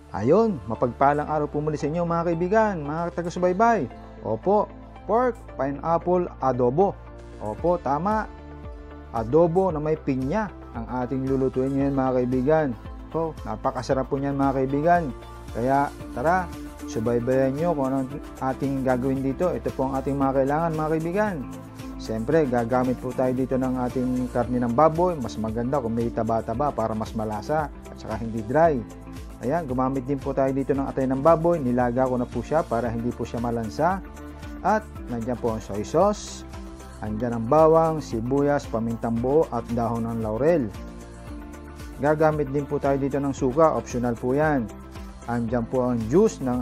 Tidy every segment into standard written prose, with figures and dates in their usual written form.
Ayun, mapagpalang araw po muli sa inyo mga kaibigan, mga taga-subaybay. Opo, pork, pineapple, adobo. Opo, tama. Adobo na may pinya ang ating lulutuin ngayon mga kaibigan. So, napakasarap po niyan mga kaibigan. Kaya tara, subaybayan nyo kung anong ating gagawin dito. Ito po ang ating mga kailangan mga kaibigan. Siyempre, gagamit po tayo dito ng ating karne ng baboy. Mas maganda kung may taba-taba para mas malasa at saka hindi dry. Ayan, gumamit din po tayo dito ng atay ng baboy. Nilaga ko na po siya para hindi po siya malansa. At nandiyan po ang soy sauce. Andyan ang bawang, sibuyas, pamintang buo at dahon ng laurel. Gagamit din po tayo dito ng suka. Optional po yan. Andyan po ang juice ng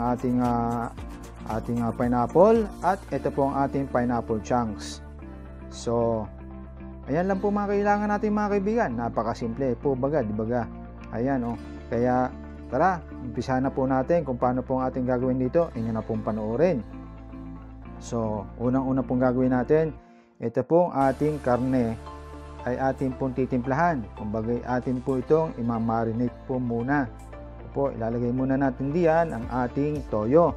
ating pineapple. At ito po ang ating pineapple chunks. So, ayan lang po mga kailangan natin mga kaibigan. Napakasimple po baga, di baga. Ayan o. Kaya tara, umpisa na po natin kung paano po ang ating gagawin dito. Inyo na pong panoorin. So, unang-una pong gagawin natin, ito pong ating karne ay ating pong titimplahan. Kumbaga, atin po itong imamarinate po muna. Opo, ilalagay muna natin diyan ang ating toyo.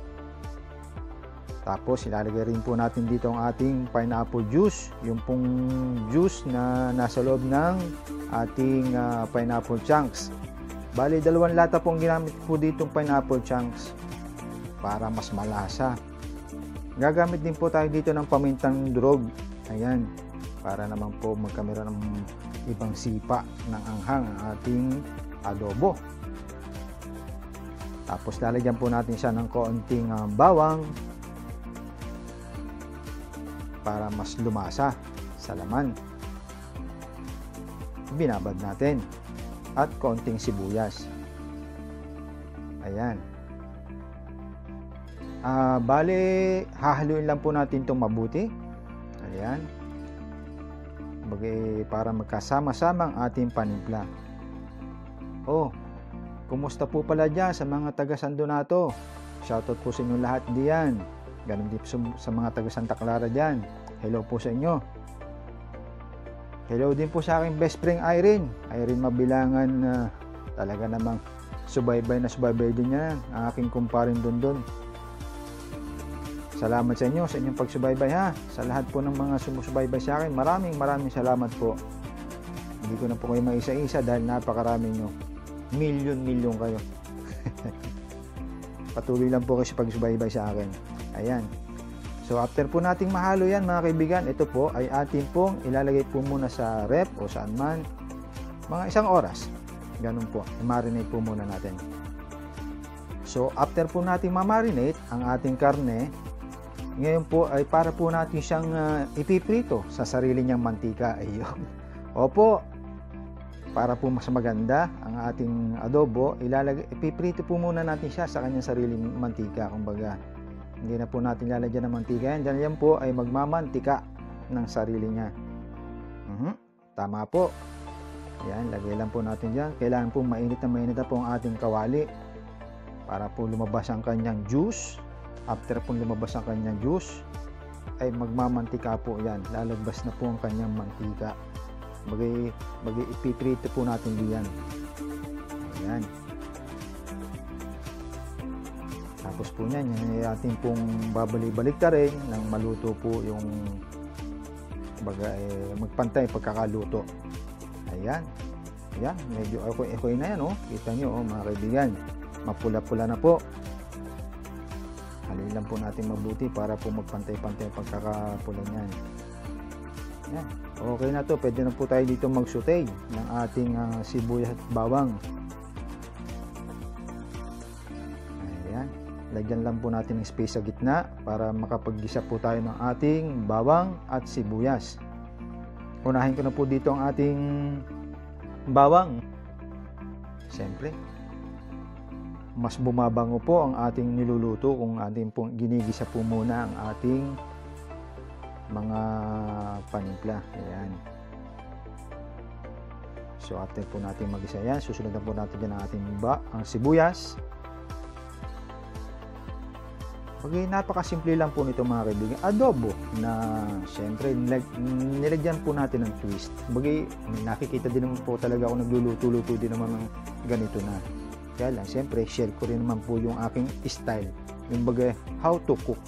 Tapos, ilalagay rin po natin dito ang ating pineapple juice. Yung pong juice na nasa loob ng ating pineapple chunks. Bali, 2 lata pong ginamit po ditong pineapple chunks para mas malasa. Gagamit din po tayo dito ng pamintang durog. Ayan, para naman po magkamera ng ibang sipa ng anghang ang ating adobo. Tapos lalagyan po natin siya ng konting bawang para mas lumasa sa laman. Binabad natin. At konting sibuyas. Ayan. Bale, hahaluin lang po natin itong mabuti. Ayan. Para magkasama-sama ang ating panimpla. Oh, kumusta po pala dyan sa mga taga San Donato? Shoutout po sa inyo lahat diyan. Ganun din sa mga taga Santa Clara dyan. Hello po sa inyo. Hello din po sa aking best friend Irene Mabilangan, talaga namang subaybay din yan, ang aking kumparin Dondon. Salamat sa inyo, sa inyong pagsubaybay ha, sa lahat po ng mga sumusubaybay sa akin, maraming salamat po. Hindi ko na po kayo maisa-isa dahil napakarami nyo, milyon kayo. Patuloy lang po kayo sa pagsubaybay sa akin. Ayan. So after po nating mahalo yan mga kaibigan, ito po ay atin pong ilalagay po muna sa ref o saan man, mga 1 oras. Ganun po, i-marinate po muna natin. So after po nating ma-marinate ang ating karne, ngayon po ay para po natin siyang ipiprito sa sarili niyang mantika. Ayun. Opo, para po mas maganda ang ating adobo, ipiprito po muna natin siya sa kanyang sariling mantika, kumbaga. Hindi na po natin lalagyan ng mantika yan. Yan po ay magmamantika ng sarili niya. Tama po. Yan, lagay lang po natin dyan. Kailangan po mainit na po ang ating kawali para po lumabas ang kanyang juice. After po lumabas ang kanyang juice, ay magmamantika po yan. Lalabas na po ang kanyang mantika. Ipiprito po natin diyan. Ayan. Tapos po niyan, yung ating pong babalik ta rin nang maluto po yung magpantay pagkakaluto. Ayan. Ayan, medyo akoy na yan, oh. Kita nyo, oh, mga kaibigan. Mapula-pula na po. Halin lang po natin mabuti para po magpantay-pantay pagkakapula niyan. Ayan. Okay na to. Pwede na po tayo dito mag-saute ng ating sibuyas at bawang. Lagyan lang po natin ng space sa gitna para makapaggisa po tayo ng ating bawang at sibuyas. Unahin ko na po dito ang ating bawang. Siyempre, mas bumabango po ang ating niluluto kung ating pong ginigisa po muna ang ating mga panimpla. Ayan. So after po natin magisa yan, susunod po natin dyan ang ating ang sibuyas. Napakasimple lang po nito mga kaibigan. Adobo na siyempre nilagyan po natin ng twist. Nakikita din naman po talaga ako nagluluto-luto din naman ng ganito na. Kaya lang, siyempre, share ko rin naman po yung aking style. Yung baga, how to cook.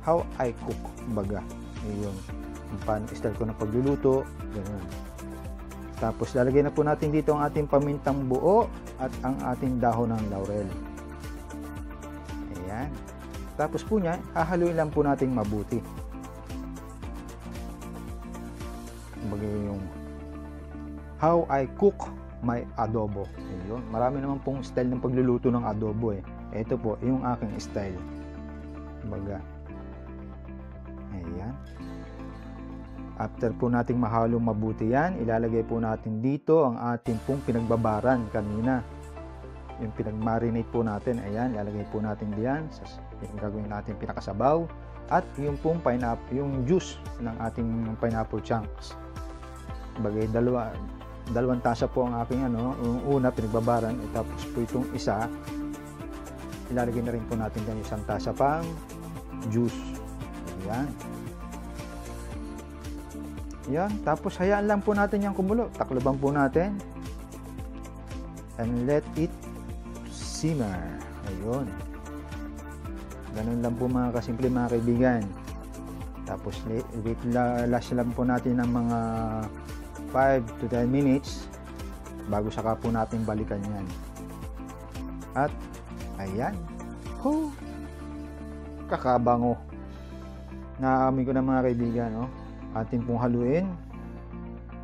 How I cook, baga. Ayun. Yung paano style ko ng pagluluto. Ganun. Tapos, lalagay na po natin dito ang ating pamintang buo at ang ating dahon ng laurel. Ayan. Tapos po niya, hahaluin lang po natin mabuti. Baga yung how I cook my adobo. Ayun. Marami naman pong style ng pagluluto ng adobo eh. Ito po, yung aking style. Baga. Ayan. After po nating mahalong mabuti yan, ilalagay po natin dito ang ating pong pinagbabaran kanina. Yung pinagmarinate po natin, ayan, ilalagay po natin diyan. Yung gagawin natin pinakasabaw. At yung pong pineapple, yung juice ng ating pineapple chunks. Bagay, dalawang tasa po ang aking yung una pinagbabaran, tapos po itong isa ilalagay na rin po natin dyan isang tasa pang juice. Ayan. Yan, tapos hayaan lang po natin yung kumulo. Takloban po natin and let it simmer. Ayun. Ganun lang po mga kasimple mga kaibigan. Tapos last lang po natin ng mga 5 to 10 minutes bago saka po natin balikan yan. At ayan. Kakabango. Naaamin ko na mga kaibigan, no? Atin pong haluin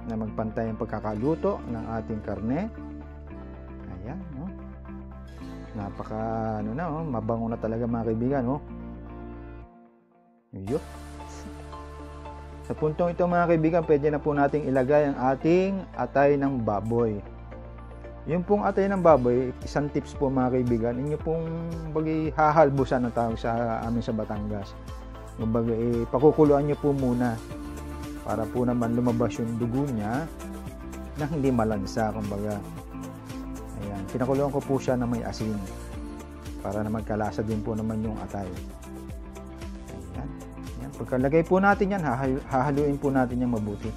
na magpantay ang pagkakaluto ng ating karne. Ayan, no? Napaka mabango na talaga mga kaibigan, no? Yup. Sa puntong ito mga kaibigan, pwede na po nating ilagay ang ating atay ng baboy. Yung pong atay ng baboy, isang tips po mga kaibigan, inyo pong hahalbusan ang tawag sa amin sa Batangas. Pakukuluan nyo po muna para po naman lumabas yung dugo niya na hindi malansa, kumbaga. Ayan, pinakuluan ko po siya na may asin para na magkalasa din po naman yung atay. Ayan. Ayan. Pagkalagay po natin yan, hahaluin po natin yan mabuti.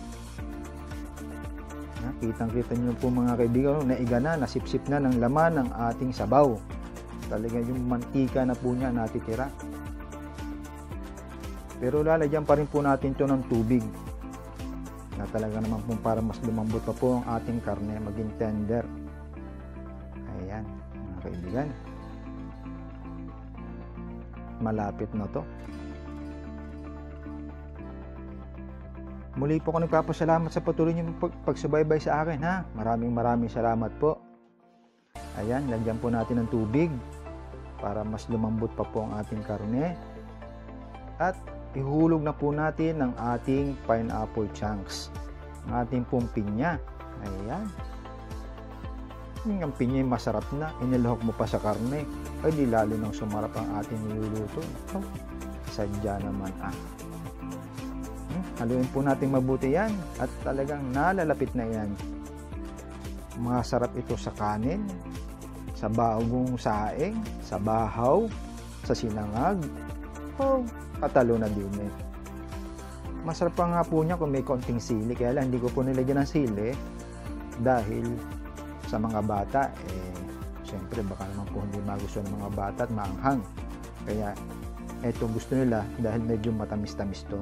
Kitang-kita nyo po mga kaibigan, naiga na, nasipsip na ng laman ng ating sabaw. Talaga yung mantika na po niya natitira. Pero lalagyan pa rin po natin ito ng tubig. Na talaga naman po para mas lumambot pa po ang ating karne, maging tender. Ayan, mga kaibigan. Malapit na to. Muli po ako nagpapasalamat sa patuloy niyong pagsubaybay sa akin, ha. Maraming salamat po. Ayan, lagyan po natin ng tubig para mas lumambot pa po ang ating karne. At ihulog na po natin ang ating pineapple chunks. Ang ating pong pinya. Ayan. Yung pinya masarap na. Inilahok mo pa sa karne. Ay di lalo nang sumarap ang ating niluluto. Oh, sadya naman haluin po natin mabuti yan. At talagang nalalapit na yan. Masarap ito sa kanin, sa bagong saing, sa bahaw, sa sinangag. Oh, katalo na din eh. Masarap pa nga po niya kung may konting sili. Kaya lang hindi ko po nilagyan ng sili dahil sa mga bata siyempre baka naman po hindi magustuhan ng mga bata at maanghang. Kaya eto gusto nila dahil medyo matamis-tamis to.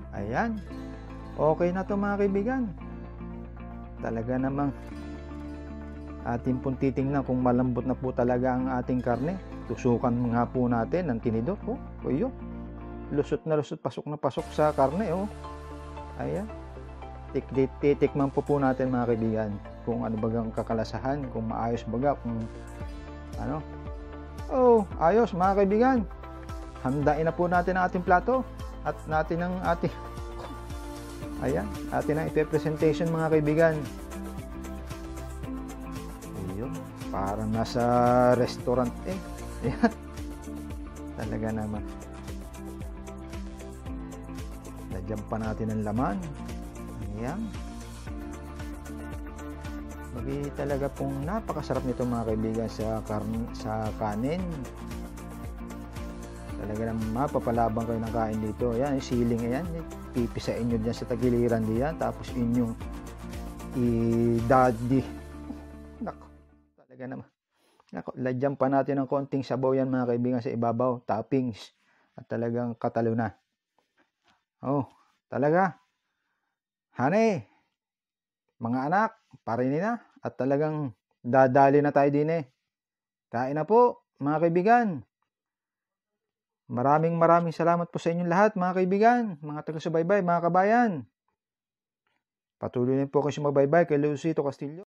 Ayan. Okay na to mga kaibigan. Talaga namang ating pong titingnan kung malambot na po talaga ang ating karne. Tusukan nga po natin ng tinidor. Kuyo. Lusot na lusot, pasok na pasok sa karne. Ayan. Titikman po natin mga kaibigan kung ano bagang kakalasahan, kung maayos baga, kung ano. Ayos mga kaibigan. Handain na po natin ang ating plato at natin ang ating ayan, atin ang ipe-presentation mga kaibigan. Ayun, parang nasa restaurant Ayan. Talaga naman. Lagyan pa natin ang laman. Ayan. Bagay talaga pong napakasarap nito mga kaibigan sa kanin. Talaga naman mapapalabang kayo ng kain dito. Ayan, yung siling ayan. Pipisain nyo dyan sa tagiliran diyan. Tapos inyong i-daddy. Nako. Talaga naman. Lagyan pa natin ng konting sabaw yan mga kaibigan sa ibabaw. Toppings. At talagang katalo na. Oh, talaga. Honey, mga anak, parinin na. At talagang dadali na tayo din eh. Kain na po mga kaibigan. Maraming salamat po sa inyong lahat mga kaibigan, mga taga-subaybay, mga kabayan. Patuloy na po kayo sumabaybay kay Lucito Castillo.